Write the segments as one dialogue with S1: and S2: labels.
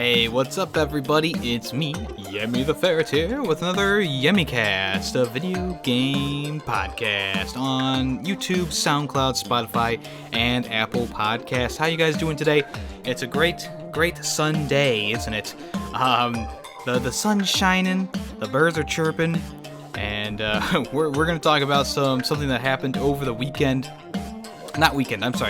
S1: Hey, what's up everybody? It's me, Yemmy the Ferret here, with another YemmyCast, a video game podcast on YouTube, SoundCloud, Spotify, and Apple Podcasts. How you guys doing today? It's a great Sunday, isn't it? The sun's shining, the birds are chirping, and we're going to talk about something that happened over the weekend.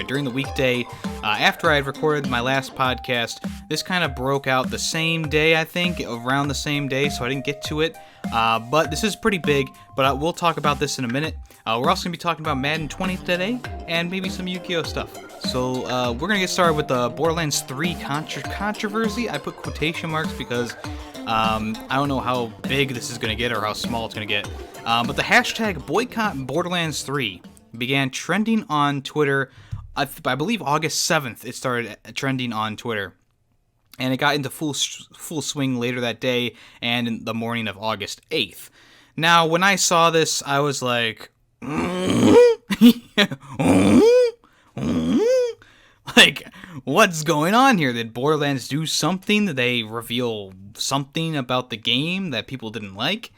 S1: During the weekday, after I had recorded my last podcast. This kind of broke out the same day, I think, around the same day, so I didn't get to it. But this is pretty big, but we'll talk about this in a minute. We're also going to be talking about Madden 20 today, and maybe some Yu-Gi-Oh stuff. So, we're going to get started with the Borderlands 3 controversy. I put quotation marks because I don't know how big this is going to get or how small it's going to get. But the hashtag Boycott Borderlands 3 began trending on Twitter. I believe August 7th it started trending on Twitter. And it got into full swing later that day and in the morning of August 8th. Now, when I saw this, I was like, like, what's going on here? Did Borderlands do something? Did they reveal something about the game that people didn't like?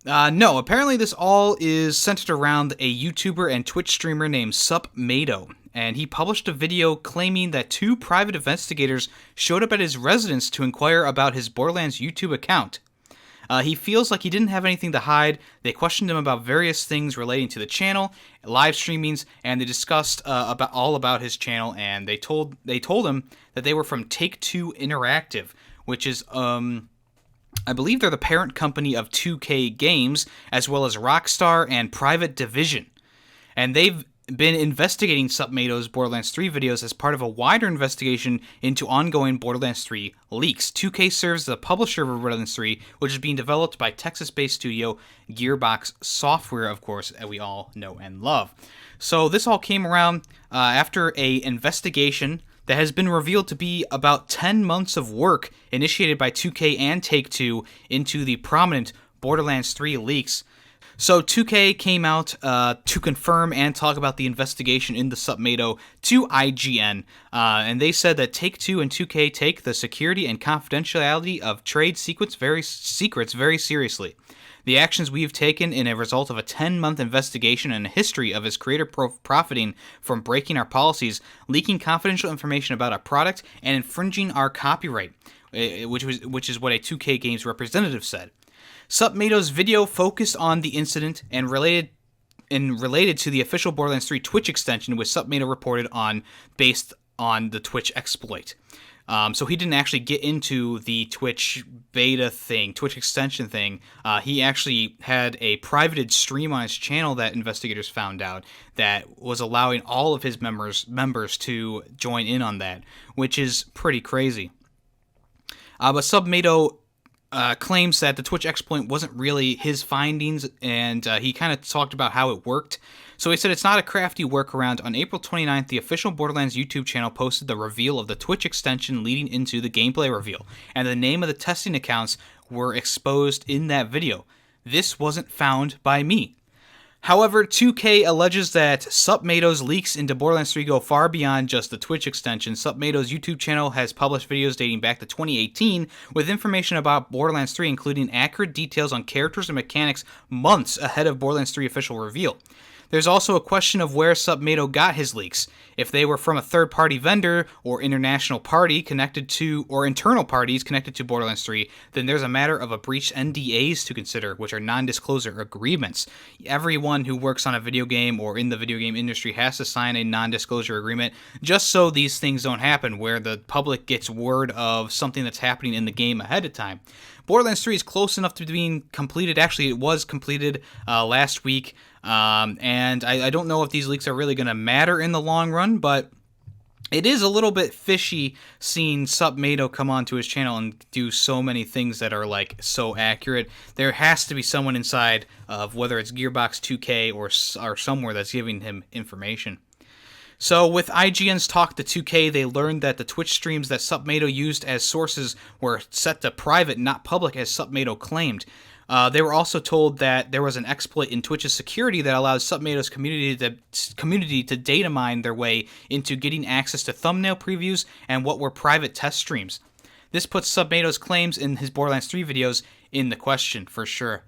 S1: No, apparently this all is centered around a YouTuber and Twitch streamer named SupMatto, and he published a video claiming that two private investigators showed up at his residence to inquire about his Borderlands YouTube account. He feels like he didn't have anything to hide. They questioned him about various things relating to the channel, live streamings, and they discussed about his channel, and they told him that they were from Take-Two Interactive, which is I believe they're the parent company of 2K Games, as well as Rockstar and Private Division. And they've been investigating SupMatto's Borderlands 3 videos as part of a wider investigation into ongoing Borderlands 3 leaks. 2K serves as the publisher of Borderlands 3, which is being developed by Texas-based studio Gearbox Software, of course, that we all know and love. So this all came around after an investigation that has been revealed to be about 10 months of work initiated by 2K and Take-Two into the prominent Borderlands 3 leaks. So 2K came out to confirm and talk about the investigation into SupMatto to IGN, and they said that Take-Two and 2K take the security and confidentiality of trade secrets very seriously. The actions we've taken in a result of a 10-month investigation and a history of his creator profiting from breaking our policies, leaking confidential information about our product, and infringing our copyright, which is what a 2K Games representative said. SupMatto's video focused on the incident and related to the official Borderlands 3 Twitch extension, which SupMatto reported on based on the Twitch exploit. So he didn't actually get into the Twitch beta thing, Twitch extension thing. He actually had a privated stream on his channel that investigators found out that was allowing all of his members to join in on that, which is pretty crazy. But SupMatto claims that the Twitch exploit wasn't really his findings, and he kind of talked about how it worked. So he said it's not a crafty workaround. On April 29th, the official Borderlands YouTube channel posted the reveal of the Twitch extension leading into the gameplay reveal, and the name of the testing accounts were exposed in that video. This wasn't found by me. However, 2K alleges that SupMatto's leaks into Borderlands 3 go far beyond just the Twitch extension. SupMatto's YouTube channel has published videos dating back to 2018 with information about Borderlands 3, including accurate details on characters and mechanics months ahead of Borderlands 3 official reveal. There's also a question of where SupMatto got his leaks. If they were from a third-party vendor or international party connected to, or internal parties connected to Borderlands 3, then there's a matter of a breached NDAs to consider, which are non-disclosure agreements. Everyone who works on a video game or in the video game industry has to sign a non-disclosure agreement just so these things don't happen, where the public gets word of something that's happening in the game ahead of time. Borderlands 3 is close enough to being completed. Actually, it was completed last week. And I don't know if these leaks are really going to matter in the long run, but it is a little bit fishy seeing SupMatto come onto his channel and do so many things that are like so accurate. There has to be someone inside of whether it's Gearbox 2K or somewhere that's giving him information. So with IGN's talk to 2K, they learned that the Twitch streams that SupMatto used as sources were set to private, not public, as SupMatto claimed. They were also told that there was an exploit in Twitch's security that allowed SupMatto's community to data mine their way into getting access to thumbnail previews and what were private test streams. This puts SupMatto's claims in his Borderlands 3 videos in the question, for sure.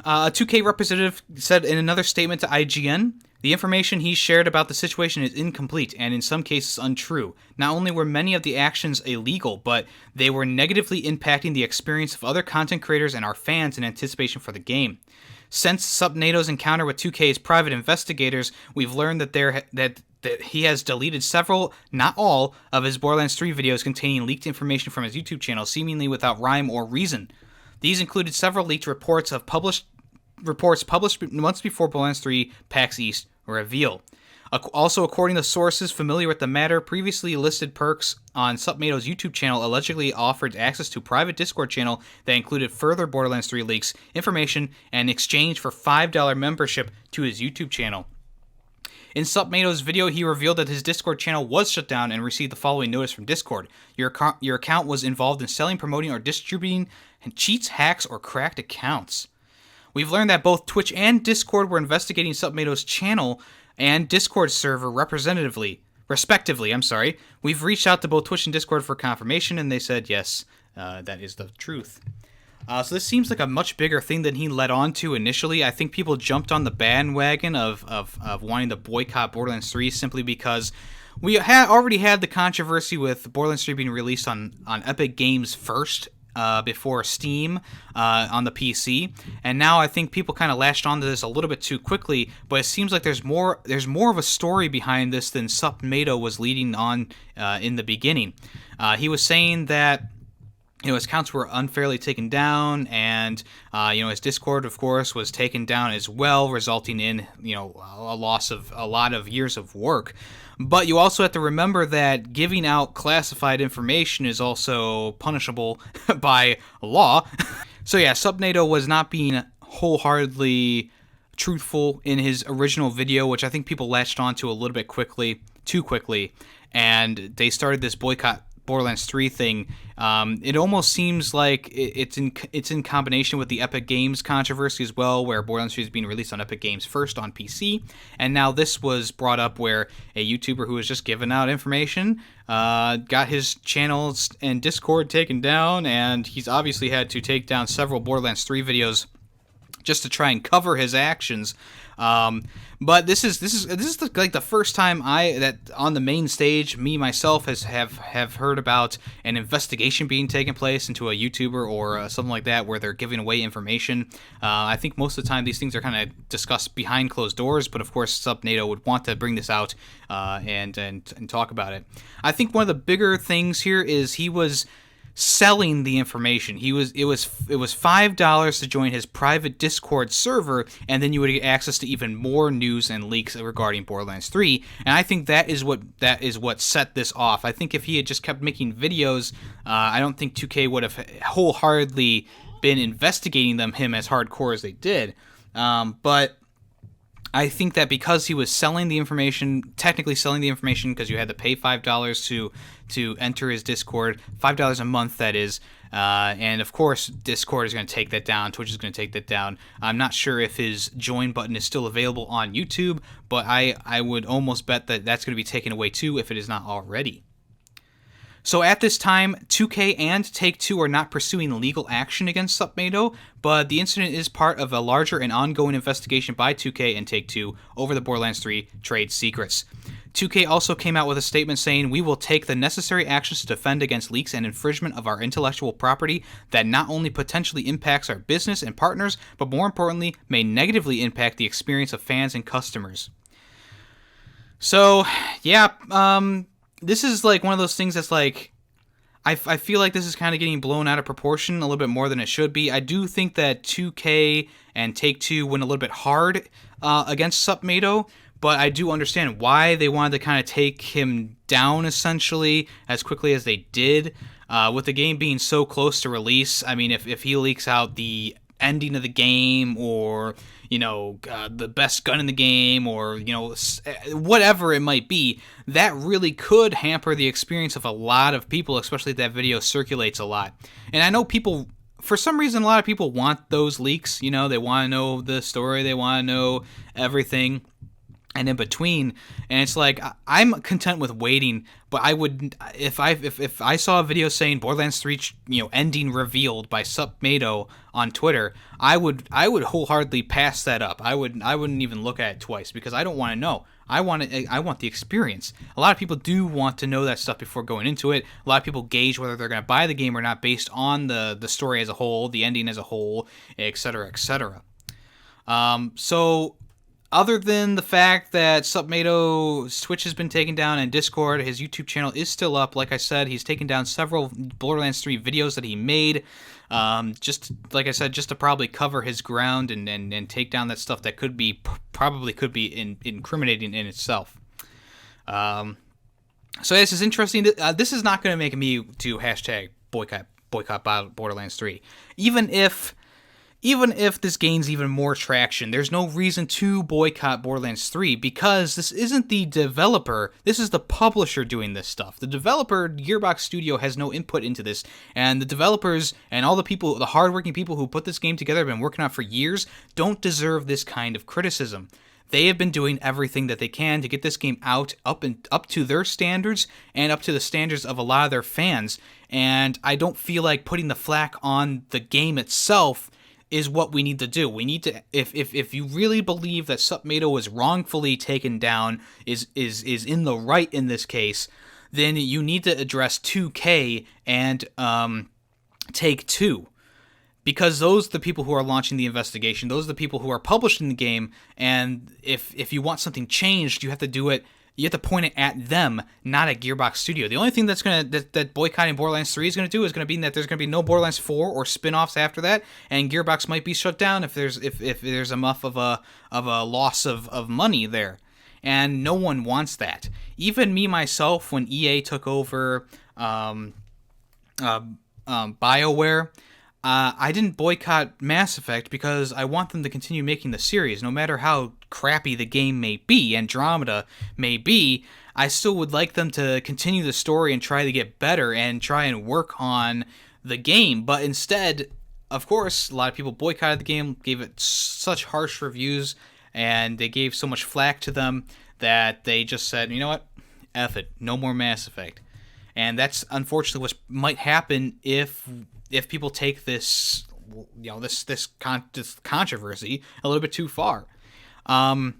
S1: A 2K representative said in another statement to IGN, the information he shared about the situation is incomplete and in some cases untrue. Not only were many of the actions illegal, but they were negatively impacting the experience of other content creators and our fans in anticipation for the game. Since SupMatto's encounter with 2K's private investigators, we've learned that he has deleted several, not all, of his Borderlands 3 videos containing leaked information from his YouTube channel, seemingly without rhyme or reason. These included several leaked reports published months before Borderlands 3 PAX East reveal. Also, according to sources familiar with the matter, previously listed perks on SupMatto's YouTube channel allegedly offered access to a private Discord channel that included further Borderlands 3 leaks, information, and exchange for $5 membership to his YouTube channel. In SupMatto's video, he revealed that his Discord channel was shut down and received the following notice from Discord. Your account was involved in selling, promoting, or distributing cheats, hacks, or cracked accounts. We've learned that both Twitch and Discord were investigating SupMatto's channel and Discord server respectively. We've reached out to both Twitch and Discord for confirmation, and they said yes, that is the truth. So this seems like a much bigger thing than he led on to initially. I think people jumped on the bandwagon of wanting to boycott Borderlands 3 simply because we already had the controversy with Borderlands 3 being released on Epic Games first, before Steam on the PC, and now I think people kind of latched onto this a little bit too quickly. But it seems like there's more of a story behind this than SupMatto was leading on in the beginning. He was saying that his accounts were unfairly taken down, and his Discord, of course, was taken down as well, resulting in a loss of a lot of years of work. But you also have to remember that giving out classified information is also punishable by law. So yeah, SupMatto was not being wholeheartedly truthful in his original video, which I think people latched onto a little bit too quickly, and they started this boycott Borderlands 3 thing. It almost seems like it's in combination with the Epic Games controversy as well, where Borderlands 3 is being released on Epic Games first on PC, and now this was brought up where a YouTuber who was just giving out information got his channels and Discord taken down, and he's obviously had to take down several Borderlands 3 videos just to try and cover his actions. But this is the first time that on the main stage, me myself have heard about an investigation being taken place into a YouTuber or something like that, where they're giving away information. I think most of the time these things are kind of discussed behind closed doors, but of course SupMatto would want to bring this out and talk about it. I think one of the bigger things here is he was selling the information. It was $5 to join his private Discord server, and then you would get access to even more news and leaks regarding Borderlands 3. And I think that is what set this off. I think if he had just kept making videos, I don't think 2K would have wholeheartedly been investigating him as hardcore as they did. But I think that because he was technically selling the information, because you had to pay $5 to enter his Discord, $5 a month that is, and of course Discord is going to take that down, Twitch is going to take that down. I'm not sure if his join button is still available on YouTube, but I would almost bet that that's going to be taken away too if it is not already. So at this time, 2K and Take-Two are not pursuing legal action against SupMatto, but the incident is part of a larger and ongoing investigation by 2K and Take-Two over the Borderlands 3 trade secrets. 2K also came out with a statement saying, "We will take the necessary actions to defend against leaks and infringement of our intellectual property that not only potentially impacts our business and partners, but more importantly, may negatively impact the experience of fans and customers." So, yeah, this is like one of those things that's like, I feel like this is kind of getting blown out of proportion a little bit more than it should be. I do think that 2K and Take-Two went a little bit hard against SupMatto, but I do understand why they wanted to kind of take him down essentially as quickly as they did. With the game being so close to release, I mean, if he leaks out the ending of the game, or the best gun in the game, or whatever it might be, that really could hamper the experience of a lot of people, especially if that video circulates a lot. And I know people, for some reason, a lot of people want those leaks. They want to know the story, they want to know everything. and in between, and it's like I'm content with waiting. But I would, if I saw a video saying Borderlands 3 ending revealed by SupMatto on Twitter, I would wholeheartedly pass that up. I wouldn't even look at it twice, because I don't want to know. I want the experience. A lot of people do want to know that stuff before going into it. A lot of people gauge whether they're going to buy the game or not based on the story as a whole, the ending as a whole, etc., etc. So, other than the fact that SupMatto's Twitch has been taken down and Discord, his YouTube channel is still up. Like I said, he's taken down several Borderlands 3 videos that he made. Just like I said, just to probably cover his ground and take down that stuff that probably could be incriminating in itself. So this is interesting. This is not going to make me do hashtag boycott Borderlands 3. Even if this gains even more traction, there's no reason to boycott Borderlands 3, because this isn't the developer, this is the publisher doing this stuff. The developer, Gearbox Studio, has no input into this, and the developers and all the people, the hardworking people who put this game together, have been working on it for years, don't deserve this kind of criticism. They have been doing everything that they can to get this game out up to their standards and up to the standards of a lot of their fans, and I don't feel like putting the flack on the game itself is what we need to do. We need to, if you really believe that SupMatto was wrongfully taken down, is in the right in this case, then you need to address 2K and Take-Two. Because those are the people who are launching the investigation, those are the people who are publishing the game, and if you want something changed, you have to do it. You have to point it at them, not at Gearbox Studio. The only thing that boycotting Borderlands 3 is going to do is going to be that there's going to be no Borderlands 4 or spin-offs after that, and Gearbox might be shut down if there's enough of a loss of money there, and no one wants that. Even me myself, when EA took over BioWare, I didn't boycott Mass Effect because I want them to continue making the series. No matter how crappy the game may be, Andromeda may be, I still would like them to continue the story and try to get better and try and work on the game. But instead, of course, a lot of people boycotted the game, gave it such harsh reviews, and they gave so much flack to them that they just said, you know what, F it, no more Mass Effect. And that's unfortunately what might happen if people take this, this controversy a little bit too far. A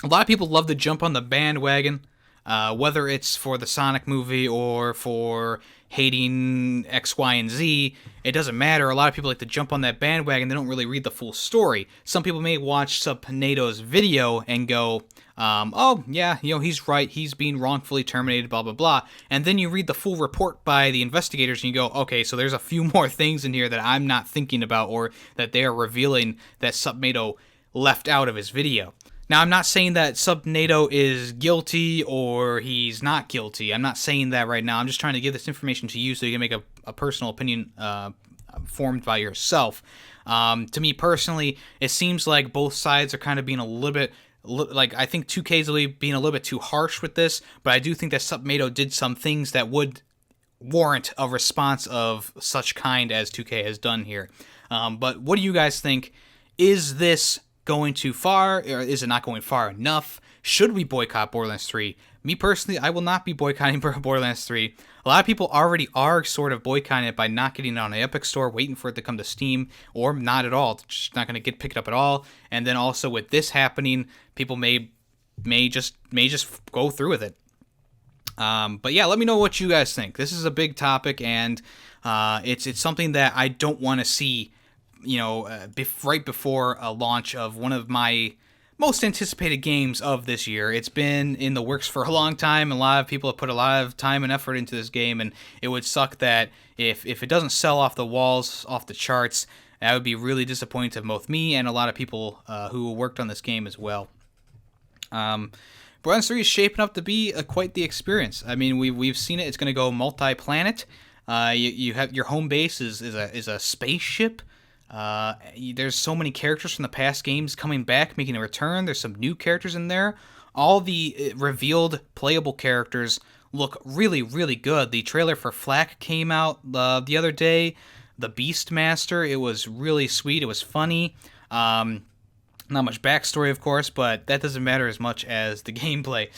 S1: lot of people love to jump on the bandwagon, whether it's for the Sonic movie or for hating X, Y, and Z. It doesn't matter. A lot of people like to jump on that bandwagon. They don't really read the full story. Some people may watch SupMatto's video and go, oh, yeah, he's right. He's being wrongfully terminated, blah, blah, blah. And then you read the full report by the investigators and you go, okay, so there's a few more things in here that I'm not thinking about, or that they are revealing that SupMatto left out of his video. Now, I'm not saying that SupMatto is guilty or he's not guilty. I'm not saying that right now. I'm just trying to give this information to you so you can make a personal opinion formed by yourself. To me personally, it seems like both sides are kind of being a little bit, I think 2K's being a little bit too harsh with this, but I do think that SupMatto did some things that would warrant a response of such kind as 2K has done here. But what do you guys think? Is this going too far, or is it not going far enough? Should we boycott Borderlands 3? Me personally, I will not be boycotting Borderlands 3. A lot of people already are sort of boycotting it by not getting it on the Epic Store, waiting for it to come to Steam, or not at all. It's just not going to get picked up at all. And then also with this happening, people may just go through with it. But yeah, let me know what you guys think. This is a big topic, and it's something that I don't want to see, right before a launch of one of my most anticipated games of this year. It's been in the works for a long time. A lot of people have put a lot of time and effort into this game, and it would suck that if it doesn't sell off the walls, off the charts, that would be really disappointing to both me and a lot of people who worked on this game as well. Borderlands 3 is shaping up to be quite the experience. I mean, we've seen it. It's going to go multi-planet. You have your home base is a spaceship. There's so many characters from the past games coming back, making a return. There's some new characters in there. All the revealed playable characters look really, really good. The trailer for Flak came out the other day. The Beastmaster, it was really sweet. It was funny. Not much backstory, of course, but that doesn't matter as much as the gameplay.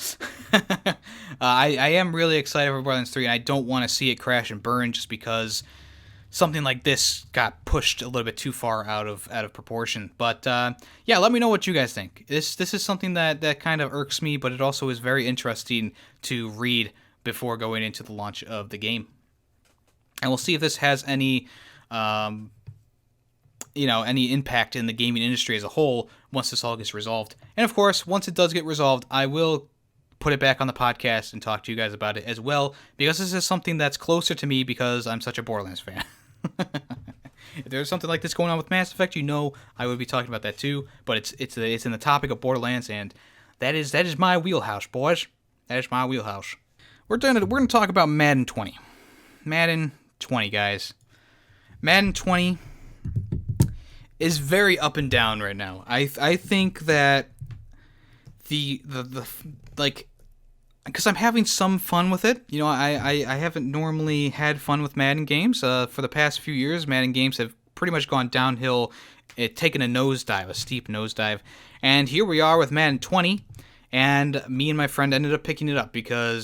S1: I am really excited for Borderlands 3, and I don't want to see it crash and burn just because something like this got pushed a little bit too far out of proportion. But yeah, let me know what you guys think. This is something that kind of irks me, but it also is very interesting to read before going into the launch of the game. And we'll see if this has any any impact in the gaming industry as a whole once this all gets resolved. And of course, once it does get resolved, I will put it back on the podcast and talk to you guys about it as well, because this is something that's closer to me because I'm such a Borderlands fan. If there's something like this going on with Mass Effect, I would be talking about that too. But it's in the topic of Borderlands, and that is my wheelhouse, boys. That is my wheelhouse. We're gonna talk about Madden 20. Madden 20, guys. Madden 20 is very up and down right now. I think that the like, because I'm having some fun with it. I haven't normally had fun with Madden games. For the past few years, Madden games have pretty much gone downhill, taken a nosedive, a steep nosedive. And here we are with Madden 20, and me and my friend ended up picking it up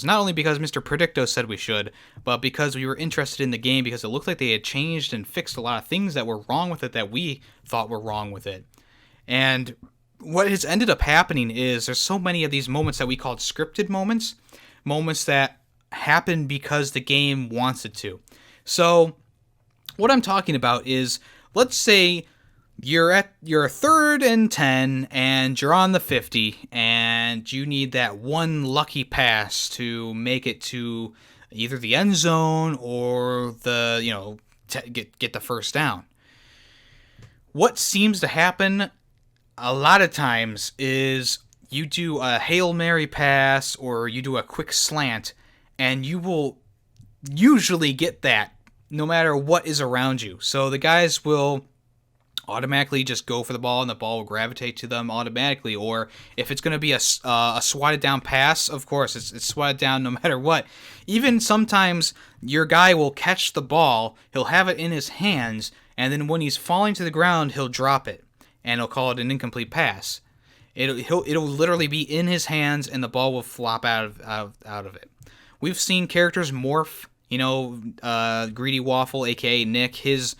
S1: not only because Mr. Predicto said we should, but because we were interested in the game, because it looked like they had changed and fixed a lot of things that were wrong with it that we thought were wrong with it. And what has ended up happening is there's so many of these moments that we called scripted moments that happen because the game wants it to. So what I'm talking about is, let's say you're 3rd and 10 and you're on the 50 and you need that one lucky pass to make it to either the end zone or get the first down. What seems to happen a lot of times is you do a Hail Mary pass or you do a quick slant, and you will usually get that no matter what is around you. So the guys will automatically just go for the ball, and the ball will gravitate to them automatically. Or if it's going to be a swatted down pass, of course, it's swatted down no matter what. Even sometimes your guy will catch the ball, he'll have it in his hands, and then when he's falling to the ground, he'll drop it, and he'll call it an incomplete pass. It'll literally be in his hands, and the ball will flop out of it. We've seen characters morph. Greedy Waffle, aka Nick, his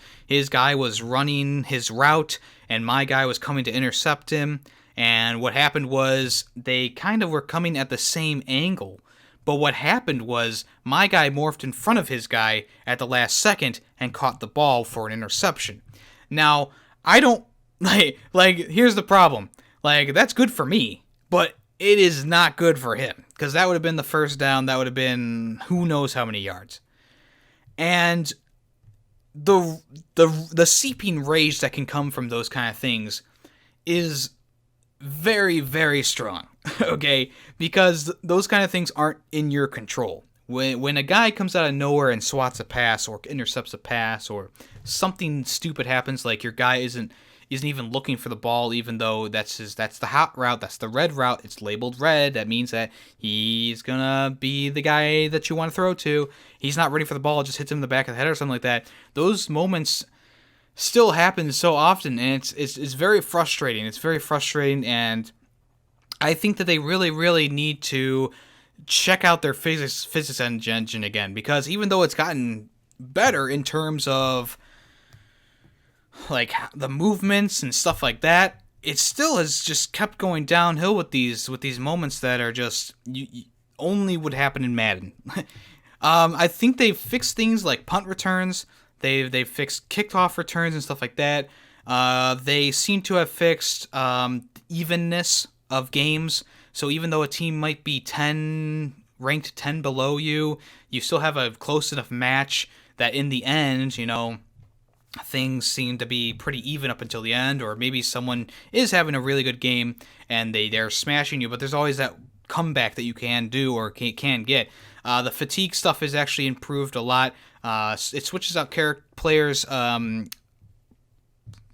S1: guy was running his route, and my guy was coming to intercept him. And what happened was they kind of were coming at the same angle. But what happened was my guy morphed in front of his guy at the last second and caught the ball for an interception. Now, I don't like here's the problem. That's good for me, but it is not good for him, because that would have been the first down. That would have been who knows how many yards. And the seeping rage that can come from those kind of things is very, very strong, okay? Because those kind of things aren't in your control. When a guy comes out of nowhere and swats a pass or intercepts a pass, or something stupid happens, like your guy isn't even looking for the ball, even though that's the hot route, that's the red route, it's labeled red, that means that he's gonna be the guy that you want to throw to. He's not ready for the ball, it just hits him in the back of the head or something like that. Those moments still happen so often, and it's very frustrating. It's very frustrating, and I think that they really, really need to check out their physics engine again, because even though it's gotten better in terms of the movements and stuff like that, it still has just kept going downhill with these moments that are just only would happen in Madden. I think they've fixed things like punt returns. They've fixed kickoff returns and stuff like that. They seem to have fixed evenness of games. So even though a team might be ranked 10 below you, you still have a close enough match that in the end, things seem to be pretty even up until the end. Or maybe someone is having a really good game and they're smashing you, but there's always that comeback that you can do or can get. The fatigue stuff is actually improved a lot. It switches out players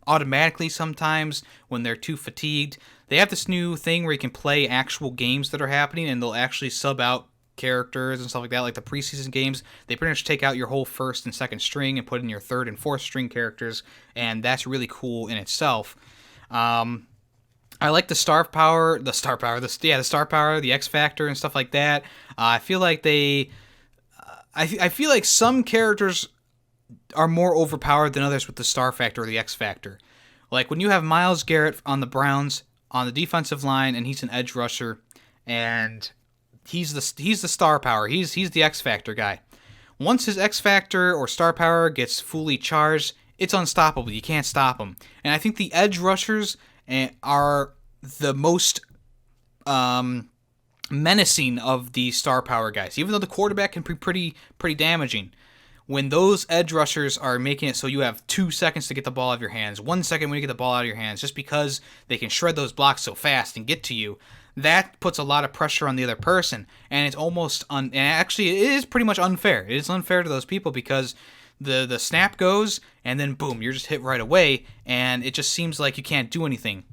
S1: automatically sometimes when they're too fatigued. They have this new thing where you can play actual games that are happening, and they'll actually sub out characters and stuff like that, like the preseason games. They pretty much take out your whole first and second string and put in your third and fourth string characters, and that's really cool in itself. I like the star power, the star power, the X factor, and stuff like that. I feel like I feel like some characters are more overpowered than others with the star factor or the X factor. Like when you have Myles Garrett on the Browns on the defensive line, and he's an edge rusher, and he's the star power. He's the X factor guy. Once his X factor or star power gets fully charged, it's unstoppable. You can't stop him. And I think the edge rushers are the most menacing of the star power guys. Even though the quarterback can be pretty damaging, when those edge rushers are making it so you have 2 seconds to get the ball out of your hands, 1 second when you get the ball out of your hands, just because they can shred those blocks so fast and get to you, that puts a lot of pressure on the other person, and it's almost and actually it is pretty much unfair. It is unfair to those people because the snap goes and then boom, you're just hit right away, and it just seems like you can't do anything.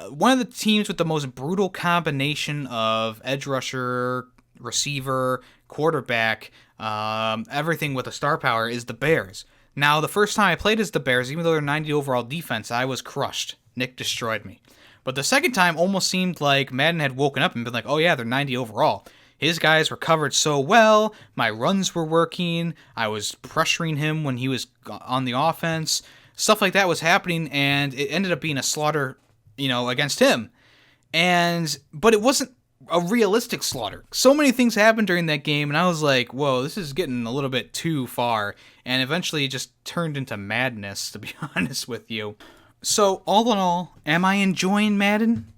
S1: One of the teams with the most brutal combination of edge rusher, receiver, quarterback, everything with a star power is the Bears. Now, the first time I played as the Bears, even though they're 90 overall defense, I was crushed. Nick destroyed me. But the second time almost seemed like Madden had woken up and been like, oh yeah, they're 90 overall. His guys were covered so well, my runs were working, I was pressuring him when he was on the offense, stuff like that was happening, and it ended up being a slaughter, against him. But it wasn't a realistic slaughter. So many things happened during that game, and I was like, whoa, this is getting a little bit too far, and eventually it just turned into madness, to be honest with you. So, all in all, am I enjoying Madden?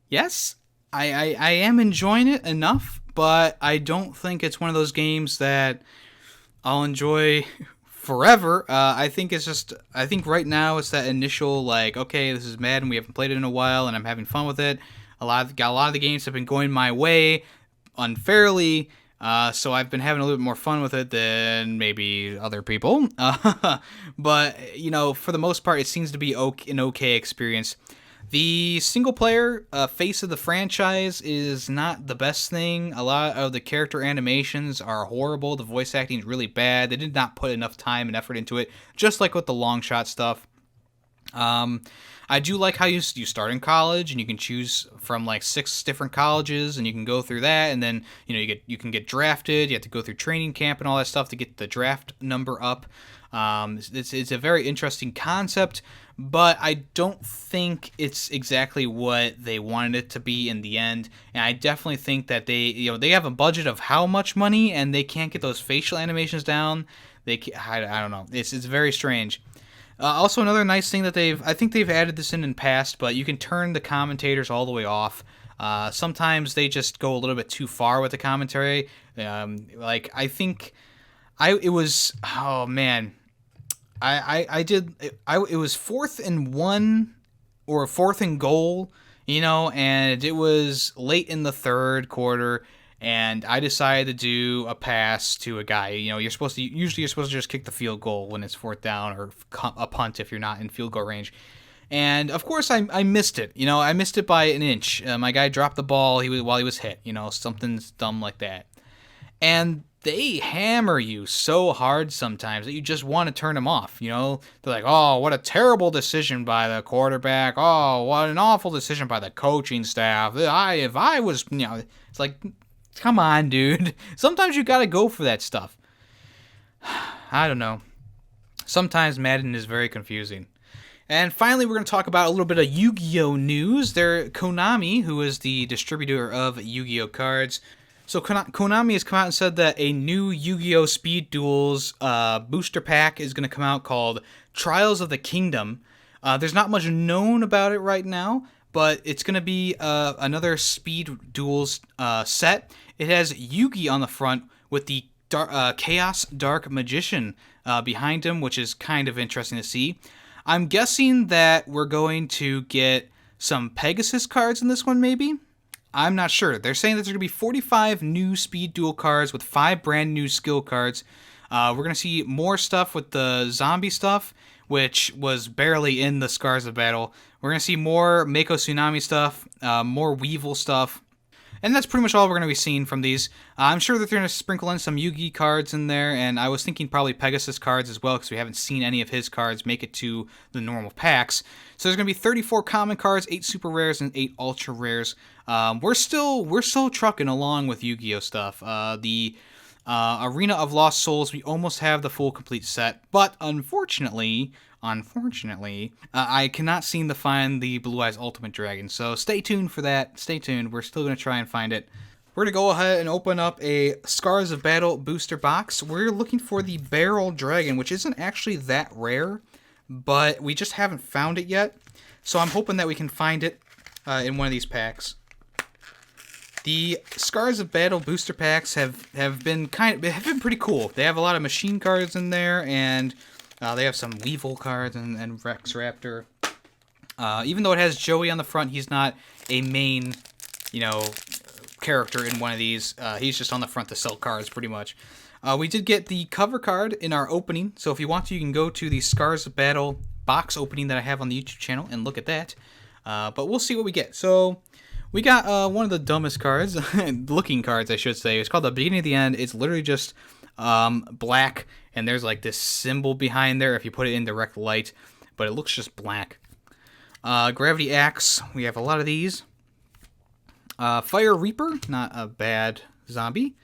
S1: Yes, I am enjoying it enough, but I don't think it's one of those games that I'll enjoy forever. I think right now it's that initial, like, okay, this is Madden, we haven't played it in a while, and I'm having fun with it. A lot of the games have been going my way unfairly, so I've been having a little bit more fun with it than maybe other people. But, for the most part, it seems to be an okay experience. The single-player face of the franchise is not the best thing. A lot of the character animations are horrible. The voice acting is really bad. They did not put enough time and effort into it, just like with the long shot stuff. I do like how you start in college and you can choose from like 6 different colleges and you can go through that, and then you can get drafted. You have to go through training camp and all that stuff to get the draft number up. It's a very interesting concept, but I don't think it's exactly what they wanted it to be in the end. And I definitely think that they have a budget of how much money and they can't get those facial animations down. I don't know. It's very strange. Also, another nice thing that I think they've added this in past, but you can turn the commentators all the way off. Sometimes they just go a little bit too far with the commentary. It was 4th and 1 or 4th and goal, and it was late in the third quarter, and I decided to do a pass to a guy. You're supposed to just kick the field goal when it's 4th down, or a punt if you're not in field goal range. And of course I missed it. I missed it by an inch. My guy dropped the ball while he was hit. Something dumb like that. And they hammer you so hard sometimes that you just want to turn them off. They're like, oh, what a terrible decision by the quarterback. Oh, what an awful decision by the coaching staff. If I was, it's like, come on, dude. Sometimes you gotta go for that stuff. I don't know. Sometimes Madden is very confusing. And finally, we're going to talk about a little bit of Yu-Gi-Oh! News. Konami, who is the distributor of Yu-Gi-Oh! Cards. So Konami has come out and said that a new Yu-Gi-Oh! Speed Duels booster pack is going to come out called Trials of the Kingdom. There's not much known about it right now, but it's going to be another Speed Duels set. It has Yugi on the front with the Chaos Dark Magician behind him, which is kind of interesting to see. I'm guessing that we're going to get some Pegasus cards in this one, maybe? I'm not sure. They're saying that there's going to be 45 new Speed Duel cards with 5 brand new skill cards. We're going to see more stuff with the zombie stuff, which was barely in the Scars of Battle. We're going to see more Mako Tsunami stuff, more Weevil stuff. And that's pretty much all we're going to be seeing from these. I'm sure that they're going to sprinkle in some Yu-Gi cards in there, and I was thinking probably Pegasus cards as well, because we haven't seen any of his cards make it to the normal packs. So there's going to be 34 common cards, 8 super rares, and 8 ultra rares. We're still trucking along with Yu-Gi-Oh stuff. The Arena of Lost Souls, we almost have the full complete set, but unfortunately, I cannot seem to find the Blue Eyes Ultimate Dragon, so stay tuned for that. Stay tuned. We're still going to try and find it. We're going to go ahead and open up a Scars of Battle booster box. We're looking for the Barrel Dragon, which isn't actually that rare, but we just haven't found it yet, so I'm hoping that we can find it in one of these packs. The Scars of Battle booster packs have been pretty cool. They have a lot of machine cards in there, and they have some Weevil cards and Rex Raptor. Even though it has Joey on the front, he's not a main, character in one of these. He's just on the front to sell cards, pretty much. We did get the cover card in our opening, so if you want to, you can go to the Scars of Battle box opening that I have on the YouTube channel and look at that. But we'll see what we get. So we got one of the dumbest cards, looking cards, I should say. It's called The Beginning of the End. It's literally just black, and there's like this symbol behind there if you put it in direct light, but it looks just black. Gravity Axe, we have a lot of these. Fire Reaper, not a bad zombie.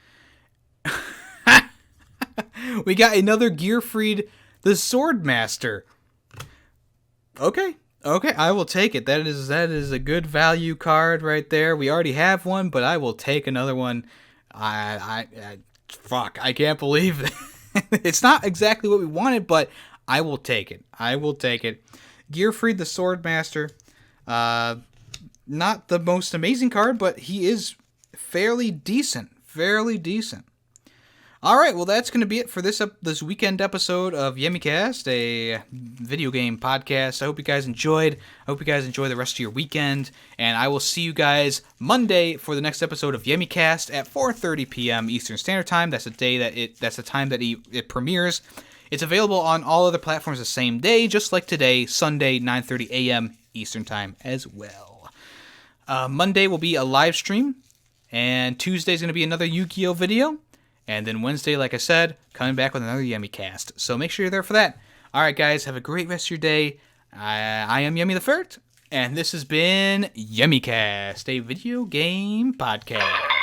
S1: We got another Gearfried, the Swordmaster. Okay, I will take it. That is a good value card right there. We already have one, but I will take another one. Fuck, I can't believe it. It's not exactly what we wanted, but I will take it. Gearfried the Swordmaster. Not the most amazing card, but he is fairly decent. All right, well, that's going to be it for this weekend episode of YemmyCast, a video game podcast. I hope you guys enjoyed. I hope you guys enjoy the rest of your weekend, and I will see you guys Monday for the next episode of YemmyCast at 4:30 p.m. Eastern Standard Time. That's the time that it premieres. It's available on all other platforms the same day, just like today, Sunday, 9:30 a.m. Eastern Time as well. Monday will be a live stream, and Tuesday is going to be another Yu-Gi-Oh video. And then Wednesday, like I said, coming back with another YemmyCast. So make sure you're there for that. All right, guys, have a great rest of your day. I am Yemmy the Ferret, and this has been YemmyCast, a video game podcast.